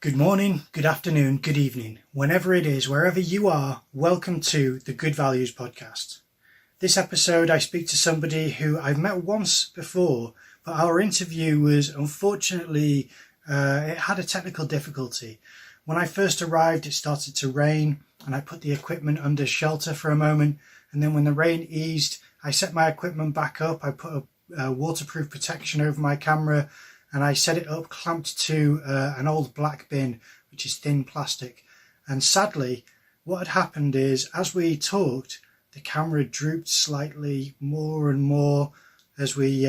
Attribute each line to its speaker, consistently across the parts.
Speaker 1: Good morning, good afternoon, good evening, whenever it is, wherever you are, welcome to the Good Values Podcast. This episode I speak to somebody who I've met once before, but our interview was unfortunately, it had a technical difficulty. When I first arrived, it started to rain and I put the equipment under shelter for a moment, and then when the rain eased, I set my equipment back up, I put a waterproof protection over my camera, and I set it up clamped to an old black bin, which is thin plastic. And sadly, what had happened is, as we talked, the camera drooped slightly more and more as we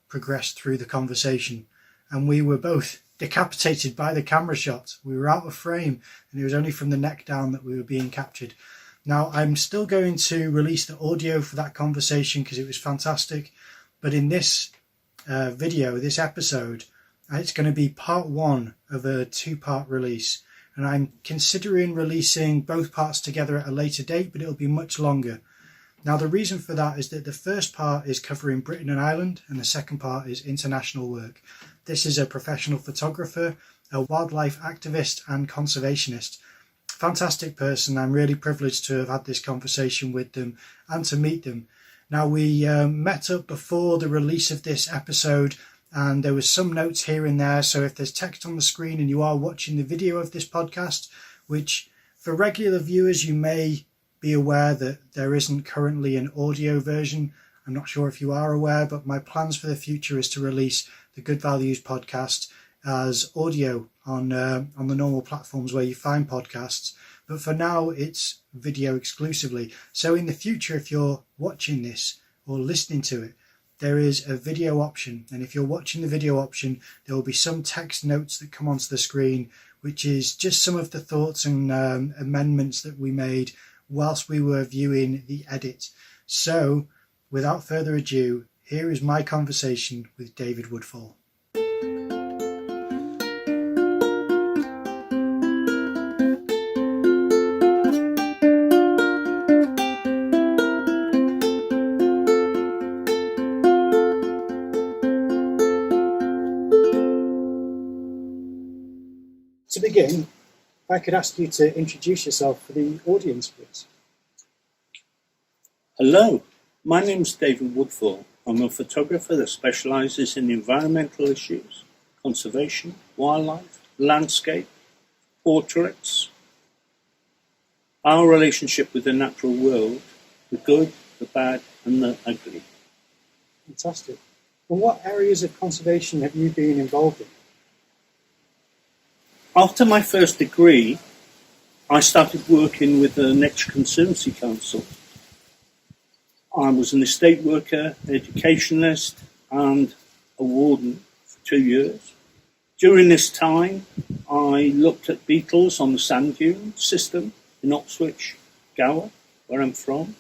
Speaker 1: progressed through the conversation. And we were both decapitated by the camera shot. We were out of frame, and it was only from the neck down that we were being captured. Now, I'm still going to release the audio for that conversation because it was fantastic. But in this this episode, it's going to be part one of a two-part release, and I'm considering releasing both parts together at a later date, but it'll be much longer. Now, the reason for that is that the first part is covering Britain and Ireland, and the second part is international work. This is a professional photographer, a wildlife activist and conservationist. Fantastic person. I'm really privileged to have had this conversation with them and to meet them. Now, we met up before the release of this episode, and there was some notes here and there. So if there's text on the screen and you are watching the video of this podcast, which for regular viewers, you may be aware that there isn't currently an audio version. I'm not sure if you are aware, but my plans for the future is to release the Good Values podcast as audio on the normal platforms where you find podcasts. But for now, it's video exclusively. So in the future, if you're watching this or listening to it, there is a video option. And if you're watching the video option, there will be some text notes that come onto the screen, which is just some of the thoughts and amendments that we made whilst we were viewing the edit. So without further ado, here is my conversation with David Woodfall. To begin, if I could ask you to introduce yourself for the audience, please.
Speaker 2: Hello, my name's David Woodfall. I'm a photographer that specialises in environmental issues, conservation, wildlife, landscape, portraits, our relationship with the natural world, the good, the bad and the ugly.
Speaker 1: Fantastic. Well, what areas of conservation have you been involved in?
Speaker 2: After my first degree, I started working with the Nature Conservancy Council. I was an estate worker, educationalist and a warden for 2 years. During this time, I looked at beetles on the sand dune system in Oxwich, Gower, where I'm from,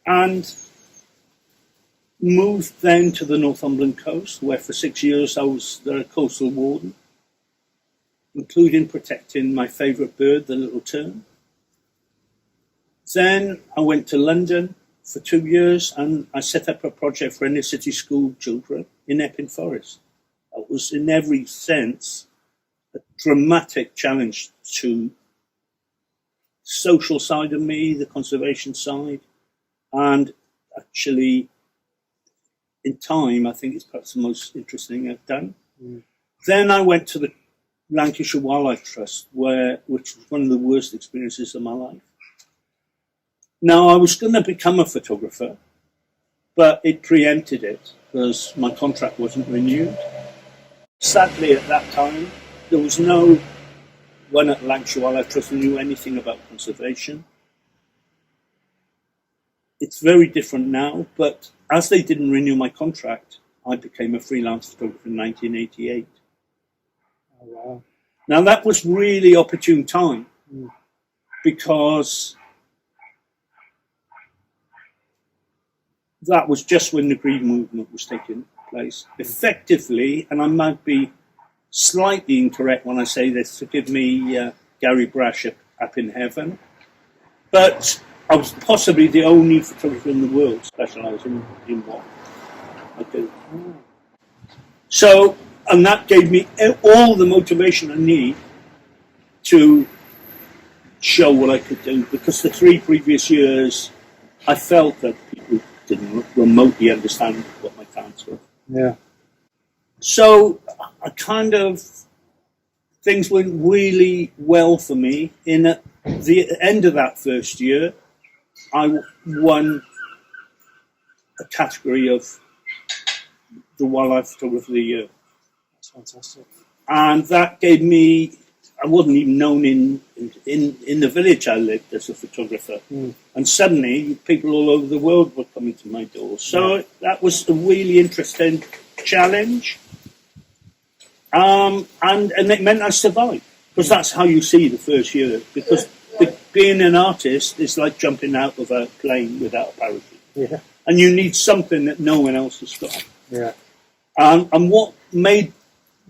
Speaker 2: and moved then to the Northumberland coast, where for 6 years I was the coastal warden, including protecting my favourite bird, the little tern. Then I went to London for 2 years and I set up a project for inner city school children in Epping Forest. It was in every sense a dramatic challenge to the social side of me, the conservation side, and actually in time, I think it's perhaps the most interesting I've done. Then I went to the Lancashire Wildlife Trust, which was one of the worst experiences of my life. Now, I was going to become a photographer, but it preempted it because my contract wasn't renewed. Sadly, at that time, there was no one at Lancashire Wildlife Trust who knew anything about conservation. It's very different now, but as they didn't renew my contract, I became a freelance photographer in 1988.
Speaker 1: Oh, wow.
Speaker 2: Now, that was really opportune time because that was just when the Green Movement was taking place. Effectively, and I might be slightly incorrect when I say this, forgive me, Gary Brash up in heaven, but I was possibly the only photographer in the world specialising in what I do. So And that gave me all the motivation I need to show what I could do, because the 3 previous years I felt that people didn't remotely understand what my talents were.
Speaker 1: Yeah.
Speaker 2: So I kind of, things went really well for me. In the end of that first year, I won a category of the Wildlife Photographer of the Year.
Speaker 1: That's fantastic.
Speaker 2: And that gave me, I wasn't even known in the village I lived as a photographer. And suddenly people all over the world were coming to my door. So that was a really interesting challenge. And it meant I survived, because that's how you see the first year. Because being an artist is like jumping out of a plane without a parachute.
Speaker 1: Yeah.
Speaker 2: And you need something that no one else has got.
Speaker 1: Yeah.
Speaker 2: And what made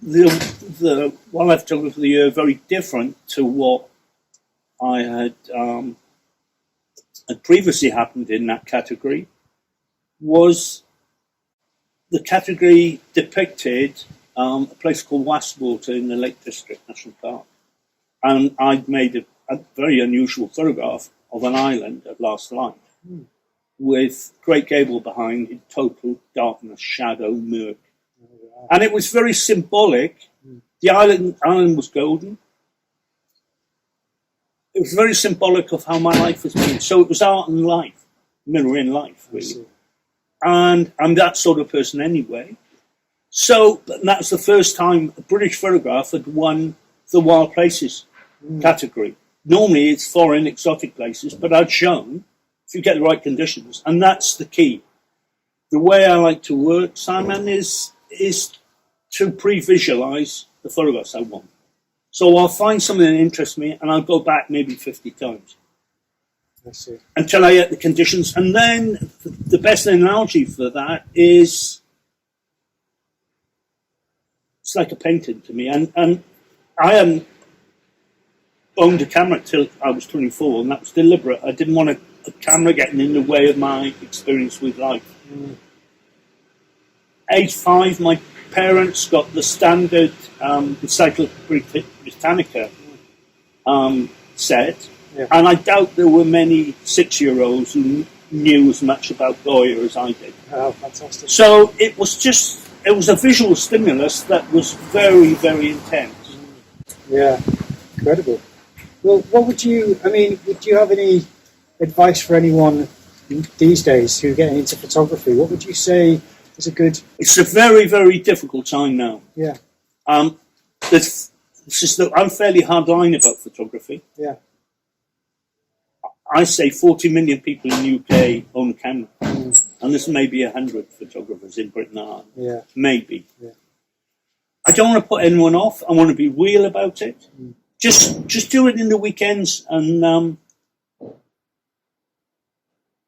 Speaker 2: the Wildlife Photographer of the Year very different to what I had previously happened in that category was the category depicted a place called Wastwater in the Lake District National Park. And I'd made a very unusual photograph of an island at last light with Great Gable behind in total darkness, shadow, murk. And it was very symbolic. The island was golden. It was very symbolic of how my life has been. So it was art and life, mirroring life, really. And I'm that sort of person anyway. So that was the first time a British photograph had won the Wild Places category. Normally it's foreign, exotic places, but I'd shown if you get the right conditions. And that's the key. The way I like to work, Simon, is to pre-visualize the photographs I want. So I'll find something that interests me and I'll go back maybe 50 times.
Speaker 1: I see.
Speaker 2: Until I get the conditions. And then the best analogy for that is it's like a painting to me. And I hadn't owned a camera till I was 24, and that was deliberate. I didn't want a camera getting in the way of my experience with life. Age 5, my parents got the standard Encyclopedia Britannica set, and I doubt there were many 6-year-olds who knew as much about Goya as I did.
Speaker 1: Oh, fantastic.
Speaker 2: So it was a visual stimulus that was very, very intense.
Speaker 1: Yeah, incredible. Well, what would you have any advice for anyone these days who are getting into photography? What would you say is a good...
Speaker 2: It's a very, very difficult time now.
Speaker 1: Yeah.
Speaker 2: I'm fairly hardline about photography.
Speaker 1: Yeah.
Speaker 2: I say 40 million people in the UK own a camera. And there's maybe 100 photographers in Britain are.
Speaker 1: Yeah.
Speaker 2: Maybe.
Speaker 1: Yeah.
Speaker 2: I don't want to put anyone off. I want to be real about it. Just do it in the weekends and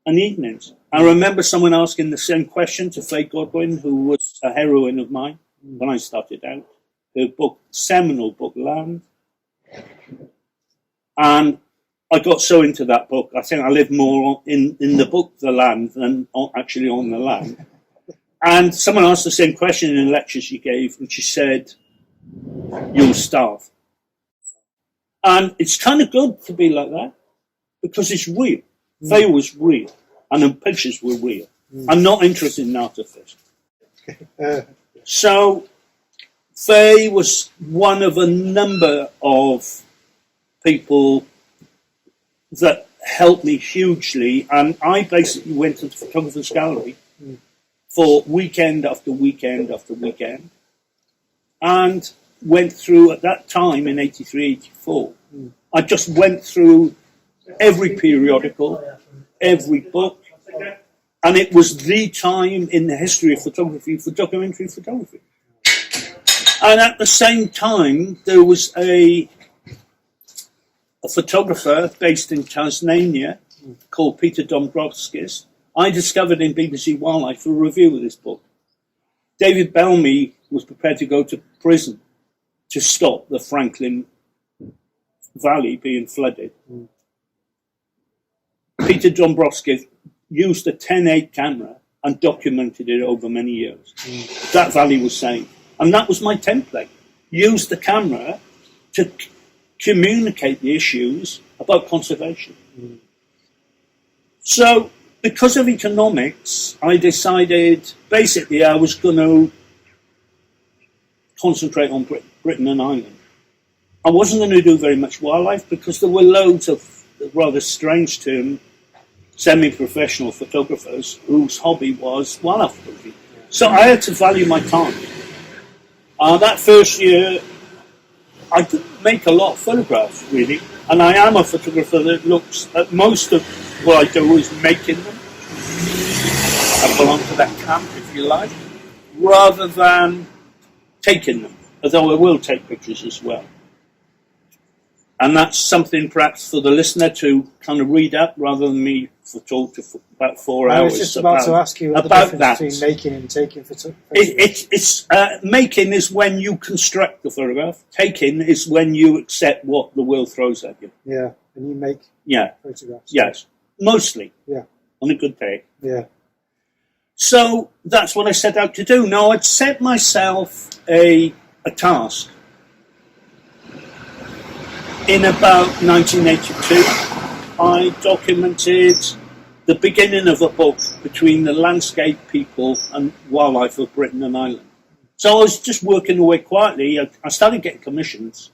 Speaker 2: evenings. I remember someone asking the same question to Faye Godwin, who was a heroine of mine when I started out. Her book, seminal book, Land. And I got so into that book, I think I lived more in the book, The Land, than actually on the land. And someone asked the same question in a lecture she gave, and she said, "You'll starve." And it's kind of good to be like that, because it's real. Faye was real, and her pictures were real. I'm not interested in artifice. So Faye was one of a number of people that helped me hugely, and I basically went to the photographer's gallery for weekend after weekend after weekend, and went through, at that time in 83, 84, I just went through every periodical, every book, and it was the time in the history of photography for documentary photography. And at the same time, there was a photographer based in Tasmania called Peter Dombrovskis. I discovered in BBC Wildlife a review of this book. David Bellamy was prepared to go to prison to stop the Franklin Valley being flooded. Peter Dombrovskis used a 10.8 camera and documented it over many years. That valley was saved. And that was my template. Use the camera to communicate the issues about conservation. Mm. So, because of economics, I decided basically I was going to concentrate on Britain and Ireland. I wasn't going to do very much wildlife because there were loads of rather strange term semi-professional photographers whose hobby was wildlife photography. So I had to value my time. That first year, I didn't make a lot of photographs, really. And I am a photographer that looks at most of what I do is making them. I belong to that camp, if you like, rather than taking them, although I will take pictures as well. And that's something perhaps for the listener to kind of read up rather than me for talk for about 4 hours.
Speaker 1: I was just about to ask you what the difference between making and taking photographs.
Speaker 2: Making is when you construct the photograph. Taking is when you accept what the world throws at you.
Speaker 1: Yeah, and you make photographs.
Speaker 2: Yes, mostly.
Speaker 1: Yeah.
Speaker 2: On a good day.
Speaker 1: Yeah.
Speaker 2: So that's what I set out to do. Now, I'd set myself a task. In about 1982, I documented the beginning of a book between the landscape, people and wildlife of Britain and Ireland. So I was just working away quietly. I started getting commissions,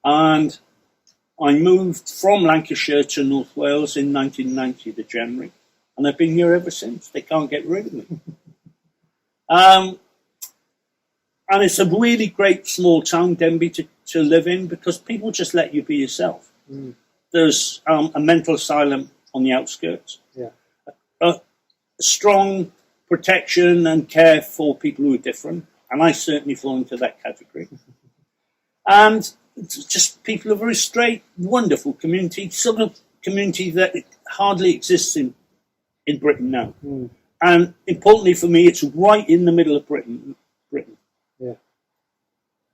Speaker 2: and I moved from Lancashire to North Wales in 1990, the January, and I've been here ever since. They can't get rid of me. And it's a really great small town, Denby, to live in because people just let you be yourself. Mm. There's a mental asylum on the outskirts. Yeah. A strong protection and care for people who are different, and I certainly fall into that category. And it's just people are very straight, wonderful community, sort of community that hardly exists in Britain now. Mm. And importantly for me, it's right in the middle of Britain.
Speaker 1: Yeah.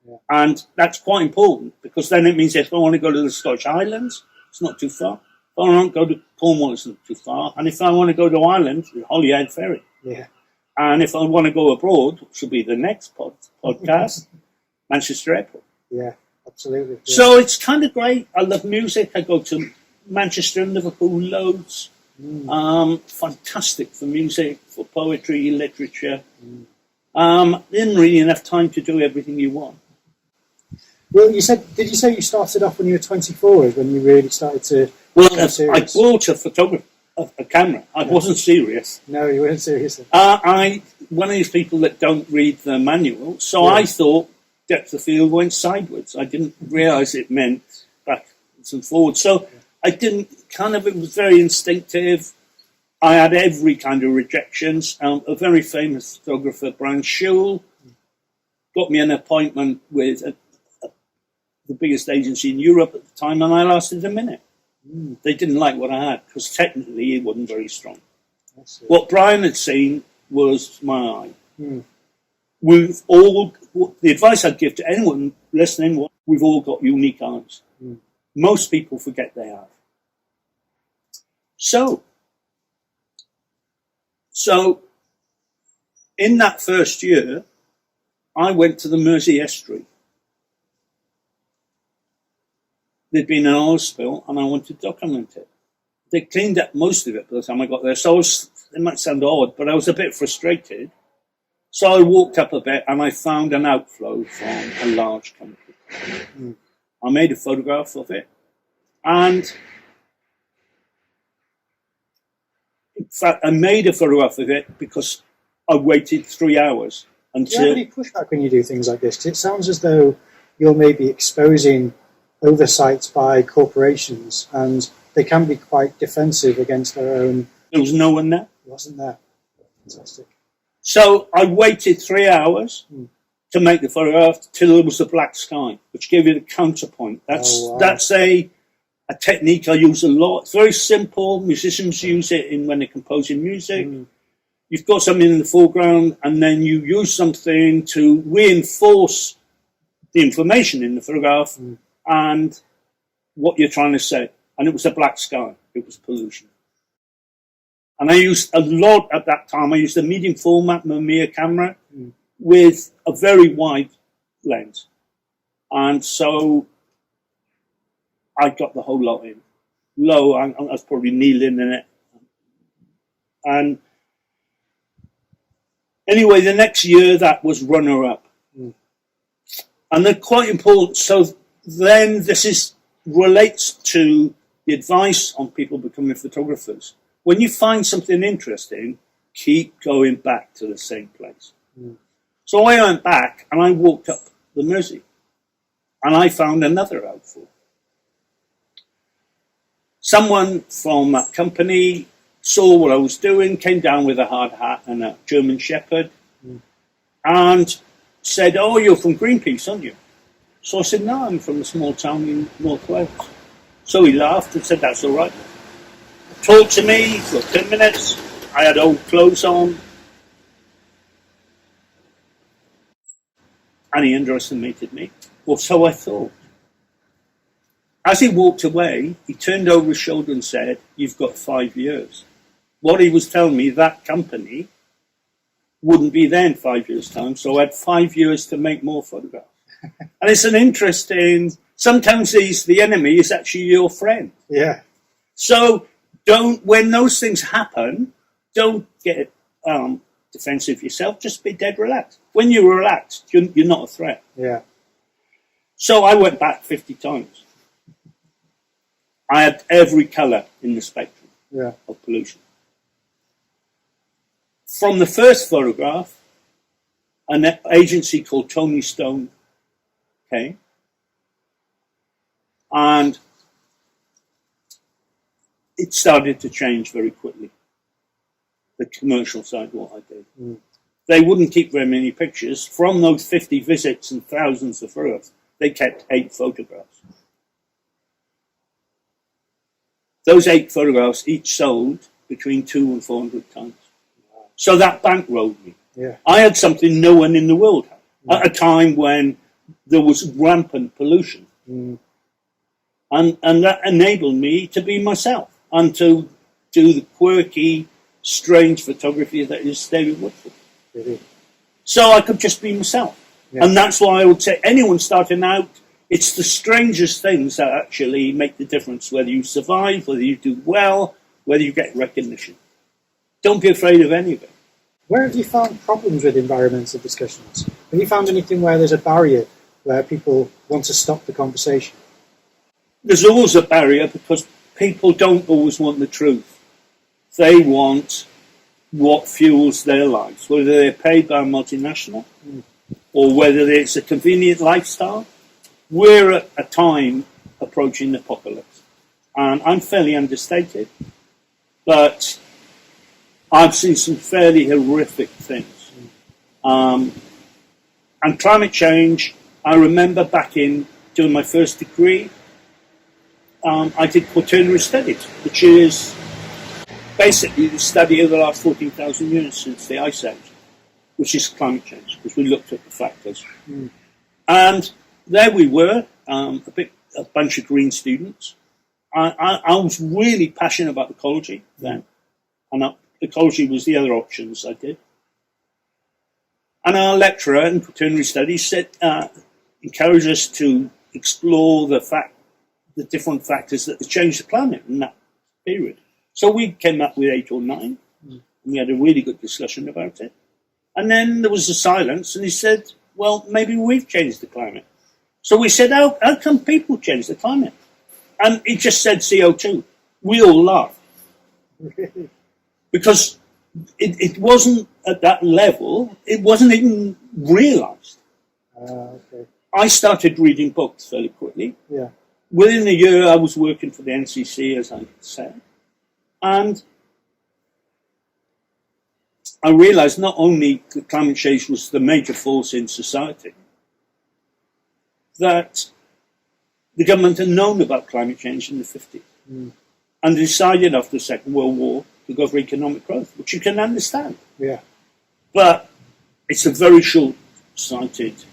Speaker 1: Yeah.
Speaker 2: And that's quite important because then it means if I want to go to the Scottish Highlands, it's not too far. If I want to go to Cornwall, it's not too far. And if I want to go to Ireland, Holyhead Ferry.
Speaker 1: Yeah.
Speaker 2: And if I want to go abroad, which will be the next podcast, Manchester Airport.
Speaker 1: Yeah, absolutely. Yeah.
Speaker 2: So it's kind of great. I love music. I go to Manchester and Liverpool loads. Mm. Fantastic for music, for poetry, literature. Mm. Didn't really enough time to do everything you want.
Speaker 1: Well, did you say you started off when you were 24, when you really started to become serious?
Speaker 2: I bought a camera. I wasn't serious.
Speaker 1: No, you weren't serious.
Speaker 2: I'm one of these people that don't read the manual, so I thought depth of field went sideways. I didn't realise it meant backwards and forwards. So I didn't, it was very instinctive. I had every kind of rejections. A very famous photographer, Brian Shule, got me an appointment with the biggest agency in Europe at the time, and I lasted a minute. Mm. They didn't like what I had because technically it wasn't very strong. What Brian had seen was my eye. Mm. The advice I'd give to anyone listening, we've all got unique eyes. Mm. Most people forget they have. So in that first year, I went to the Mersey Estuary. There'd been an oil spill, and I wanted to document it. They cleaned up most of it by the time I got there, so it might sound odd, but I was a bit frustrated. So I walked up a bit, and I found an outflow from a large chemical. Mm. I made a photograph of it, and in fact, I made a photograph of it because I waited 3 hours until...
Speaker 1: Do you have any pushback when you do things like this? 'Cause it sounds as though you're maybe exposing oversight by corporations, and they can be quite defensive against their own...
Speaker 2: There was no one there.
Speaker 1: Wasn't there? Fantastic.
Speaker 2: So I waited 3 hours to make the photograph till there was a black sky, which gave it a counterpoint. That's a technique I use a lot. It's very simple. Musicians use it when they're composing music. Mm. You've got something in the foreground, and then you use something to reinforce the information in the photograph and what you're trying to say. And it was a black sky. It was pollution. And I used a lot at that time. I used a medium format Mamiya camera, with a very wide lens. And so I got the whole lot in. Low, I was probably kneeling in it. And anyway, the next year that was runner-up. And they're quite important. So then this relates to the advice on people becoming photographers. When you find something interesting, keep going back to the same place. So I went back and I walked up the Mersey and I found another outfall. Someone from that company saw what I was doing, came down with a hard hat and a German Shepherd and said, "Oh, you're from Greenpeace, aren't you?" So I said, "No, I'm from a small town in North Wales." So he laughed and said, "That's all right." Talked to me for 10 minutes. I had old clothes on. And he underestimated me. Or so I thought. As he walked away, he turned over his shoulder and said, "You've got 5 years." What he was telling me, that company wouldn't be there in 5 years' time, so I had 5 years to make more photographs. And it's an interesting, sometimes the enemy is actually your friend.
Speaker 1: Yeah.
Speaker 2: So when those things happen, don't get defensive yourself, just be dead relaxed. When you're relaxed, you're not a threat.
Speaker 1: Yeah.
Speaker 2: So I went back 50 times. I had every colour in the spectrum of pollution. From the first photograph, an agency called Tony Stone came, and it started to change very quickly, the commercial side of what I did. They wouldn't keep very many pictures. From those 50 visits and thousands of photographs, they kept 8 photographs. Those 8 photographs each sold between 200 and 400 times. So that bankrolled me.
Speaker 1: Yeah.
Speaker 2: I had something no one in the world had, at a time when there was rampant pollution. And that enabled me to be myself and to do the quirky, strange photography that is David Woodfall. So I could just be myself. Yeah. And that's why I would say anyone starting out, it's the strangest things that actually make the difference, whether you survive, whether you do well, whether you get recognition. Don't be afraid of any of it.
Speaker 1: Where have you found problems with environmental discussions? Have you found anything where there's a barrier, where people want to stop the conversation?
Speaker 2: There's always a barrier because people don't always want the truth. They want what fuels their lives, whether they're paid by a multinational or whether it's a convenient lifestyle. We're at a time approaching the apocalypse. And I'm fairly understated, but I've seen some fairly horrific things. And climate change, I remember back in doing my first degree, I did quaternary studies, which is basically the study of the last 14,000 years since the Ice Age, which is climate change, because we looked at the factors. And there we were, a bunch of green students. I was really passionate about ecology then, and ecology was the other options I did. And our lecturer in quaternary studies said, encouraged us to explore the different factors that change the climate in that period. So we came up with 8 or 9, and we had a really good discussion about it. And then there was a silence, and he said, well, maybe we've changed the climate. So we said, how come people change the climate? And he just said CO2. We all laughed. Because it wasn't at that level, it wasn't even realised.
Speaker 1: Okay.
Speaker 2: I started reading books fairly quickly.
Speaker 1: Yeah.
Speaker 2: Within a year, I was working for the NCC, as I said. And I realised not only that climate change was the major force in society, that the government had known about climate change in the 50s and decided after the Second World War to go for economic growth, which you can understand.
Speaker 1: Yeah.
Speaker 2: But it's a very short-sighted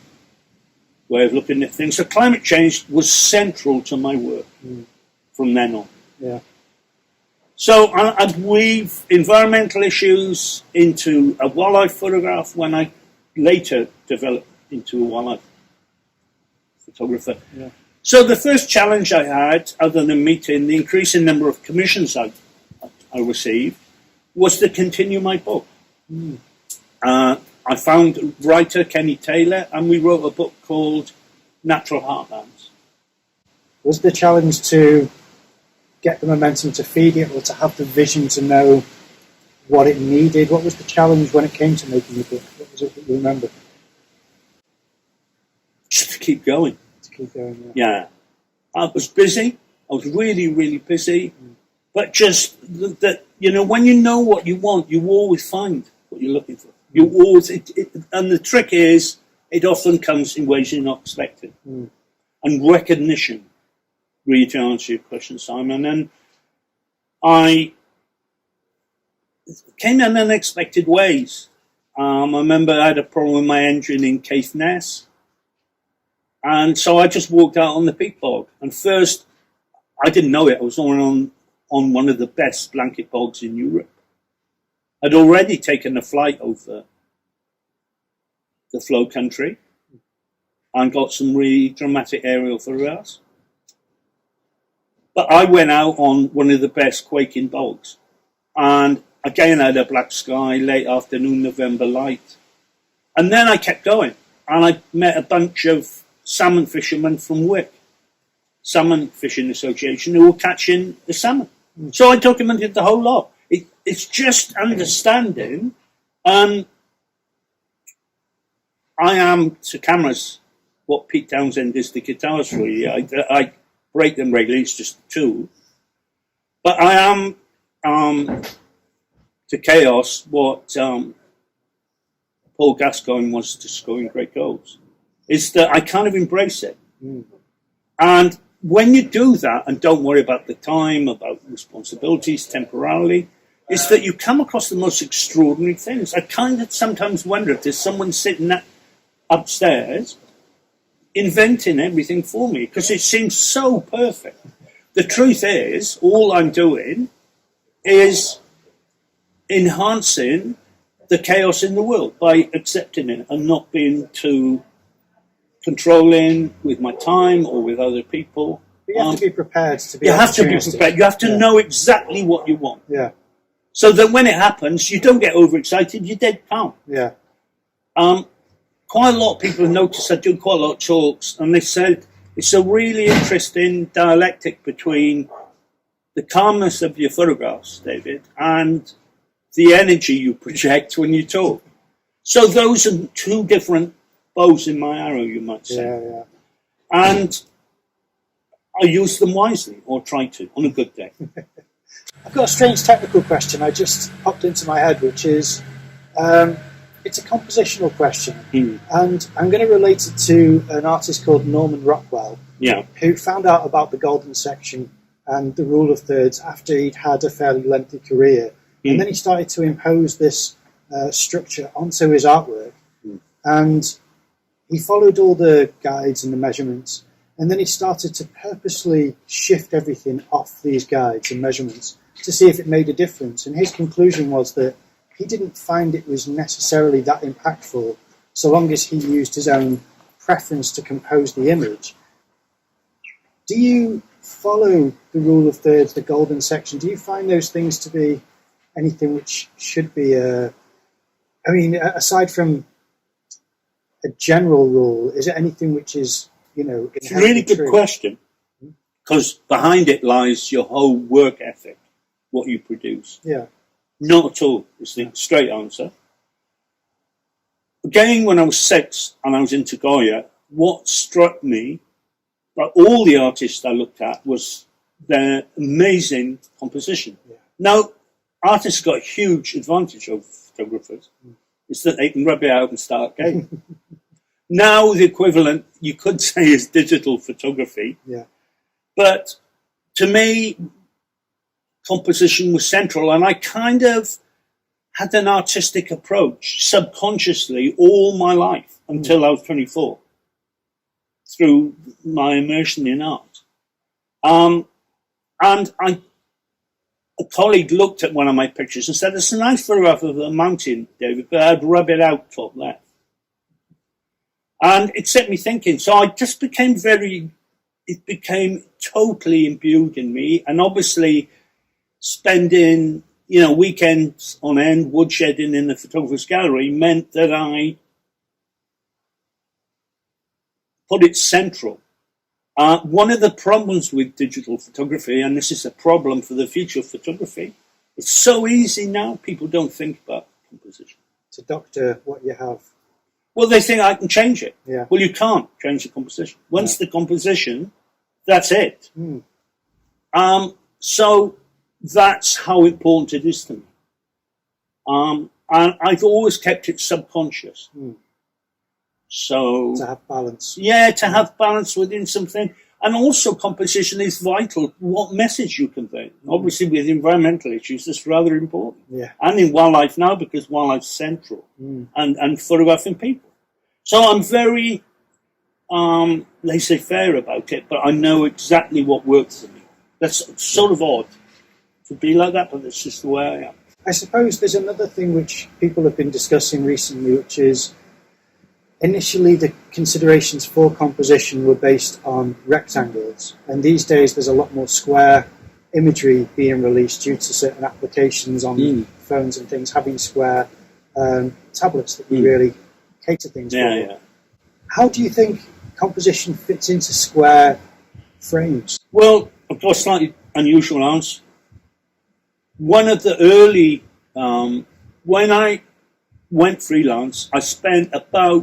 Speaker 2: way of looking at things. So climate change was central to my work from then on.
Speaker 1: Yeah.
Speaker 2: So I'd weave environmental issues into a wildlife photograph when I later developed into a wildlife photographer.
Speaker 1: Yeah.
Speaker 2: So the first challenge I had, other than meeting the increasing number of commissions I received, was to continue my book. I found writer Kenny Taylor, and we wrote a book called Natural Heartlands.
Speaker 1: Was the challenge to get the momentum to feed it, or to have the vision to know what it needed? What was the challenge when it came to making the book? What was it that you remember?
Speaker 2: Just to keep going.
Speaker 1: To keep going,
Speaker 2: yeah. I was busy. I was really, really busy. But just that, you know, when you know what you want, you always find what you're looking for. You always, and the trick is, it often comes in ways you're not expecting. And recognition, really, to answer your question, Simon. And I came in unexpected ways. I remember I had a problem with my engine in Caithness. And so I just walked out on the peat bog. And first, I didn't know it. I was on one of the best blanket bogs in Europe. I'd already taken a flight over the flow country and got some really dramatic aerial photographs. But I went out on one of the best quaking bogs. And again, I had a black sky, late afternoon, November light. And then I kept going. And I met a bunch of salmon fishermen from Wick, Salmon Fishing Association, who were catching the salmon. So I documented the whole lot. It's just understanding. I am to cameras what Pete Townsend is to guitars, really. I break them regularly, it's just a tool. But I am to chaos what Paul Gascoigne was to scoring great goals. It's that I kind of embrace it. And when you do that and don't worry about the time, about responsibilities temporarily, it's that you come across the most extraordinary things. I kind of sometimes wonder if there's someone sitting upstairs inventing everything for me, because it seems so perfect. The truth is, all I'm doing is enhancing the chaos in the world by accepting it and not being too controlling with my time or with other people.
Speaker 1: But you have to be prepared to be.
Speaker 2: You have to be prepared. You have to know exactly what you want.
Speaker 1: Yeah.
Speaker 2: So that when it happens, you don't get overexcited. You're dead calm.
Speaker 1: Yeah.
Speaker 2: Quite a lot of people have noticed I do quite a lot of talks, and they said it's a really interesting dialectic between the calmness of your photographs, David, and the energy you project when you talk. So those are two different bows in my arrow, you might say.
Speaker 1: Yeah.
Speaker 2: And I use them wisely, or try to, on a good day.
Speaker 1: I've got a strange technical question I just popped into my head, which is, it's a compositional question. And I'm going to relate it to an artist called Norman Rockwell, who found out about the golden section and the rule of thirds after he'd had a fairly lengthy career. And then he started to impose this structure onto his artwork. And he followed all the guides and the measurements, and then he started to purposely shift everything off these guides and measurements to see if it made a difference. And his conclusion was that he didn't find it was necessarily that impactful so long as he used his own preference to compose the image. Do you follow the rule of thirds, the golden section? Do you find those things to be anything which should be aside from a general rule, is it anything which is,
Speaker 2: it's a really good question, because behind it lies your whole work ethic, what you produce.
Speaker 1: Yeah.
Speaker 2: Not at all is the straight answer. Again, when I was 6 and I was into Goya, what struck me, like all the artists I looked at, was their amazing composition. Yeah. Now, artists got a huge advantage over photographers. It's that they can rub it out and start again. Now the equivalent, you could say, is digital photography.
Speaker 1: Yeah.
Speaker 2: But to me, composition was central, and I kind of had an artistic approach subconsciously all my life until I was 24, through my immersion in art. And a colleague looked at one of my pictures and said, "It's a nice photograph of a mountain, David, but I'd rub it out top left." And it set me thinking. So I just became it became totally imbued in me. And obviously spending, weekends on end woodshedding in the photographer's gallery meant that I put it central. One of the problems with digital photography, and this is a problem for the future of photography, it's so easy now, people don't think about composition.
Speaker 1: To doctor what you have.
Speaker 2: Well, they think I can change it.
Speaker 1: Yeah.
Speaker 2: Well, you can't change the composition. Once the composition, that's it. So that's how important it is to me. And I've always kept it subconscious. So
Speaker 1: to have balance.
Speaker 2: Yeah, to have balance within something. And also composition is vital, what message you convey. Obviously with environmental issues, that's rather important.
Speaker 1: Yeah.
Speaker 2: And in wildlife now, because wildlife's central. And photographing people. So I'm very laissez-faire about it, but I know exactly what works for me. That's sort of odd to be like that, but that's just the way I am.
Speaker 1: I suppose there's another thing which people have been discussing recently, which is initially the considerations for composition were based on rectangles, and these days there's a lot more square imagery being released due to certain applications on phones and things having square tablets that can really cater things for.
Speaker 2: Yeah.
Speaker 1: How do you think composition fits into square frames?
Speaker 2: Well, I've got a slightly unusual answer. One of the early, when I went freelance, I spent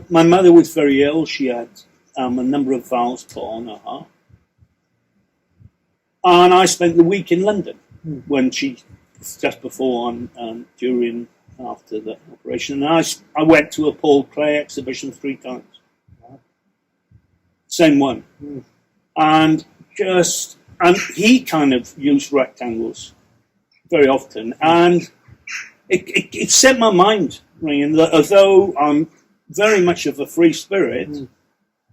Speaker 2: my mother was very ill. She had a number of valves put on her heart. And I spent the week in London when just before and during, after the operation. And I went to a Paul Klee exhibition 3 times. Wow. Same one. And he kind of used rectangles very often. And it set my mind ringing that although I'm very much of a free spirit,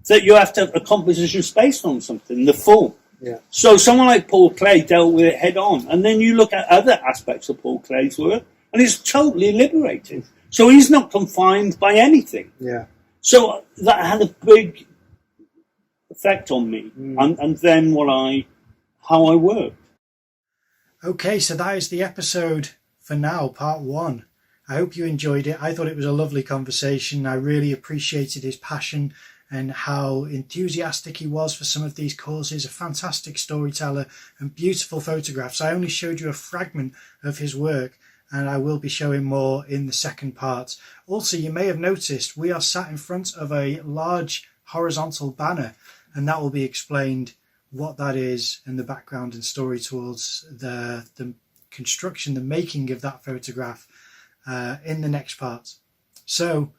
Speaker 2: that you have to have a composition based on something, the form.
Speaker 1: Yeah.
Speaker 2: So someone like Paul Klee dealt with it head on. And then you look at other aspects of Paul Klee's work, and it's totally liberating. So he's not confined by anything.
Speaker 1: Yeah.
Speaker 2: So that had a big effect on me, and then how I worked.
Speaker 1: Okay, so that is the episode for now, part 1. I hope you enjoyed it. I thought it was a lovely conversation. I really appreciated his passion and how enthusiastic he was for some of these causes. A fantastic storyteller and beautiful photographs. I only showed you a fragment of his work, and I will be showing more in the second part. Also, you may have noticed we are sat in front of a large horizontal banner, and that will be explained what that is and the background and story towards the construction, the making of that photograph in the next part. So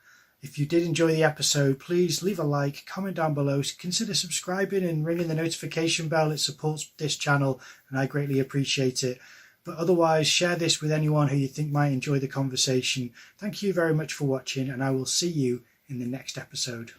Speaker 1: if you did enjoy the episode, please leave a like, comment down below, consider subscribing and ringing the notification bell. It supports this channel and I greatly appreciate it. But otherwise, share this with anyone who you think might enjoy the conversation. Thank you very much for watching, and I will see you in the next episode.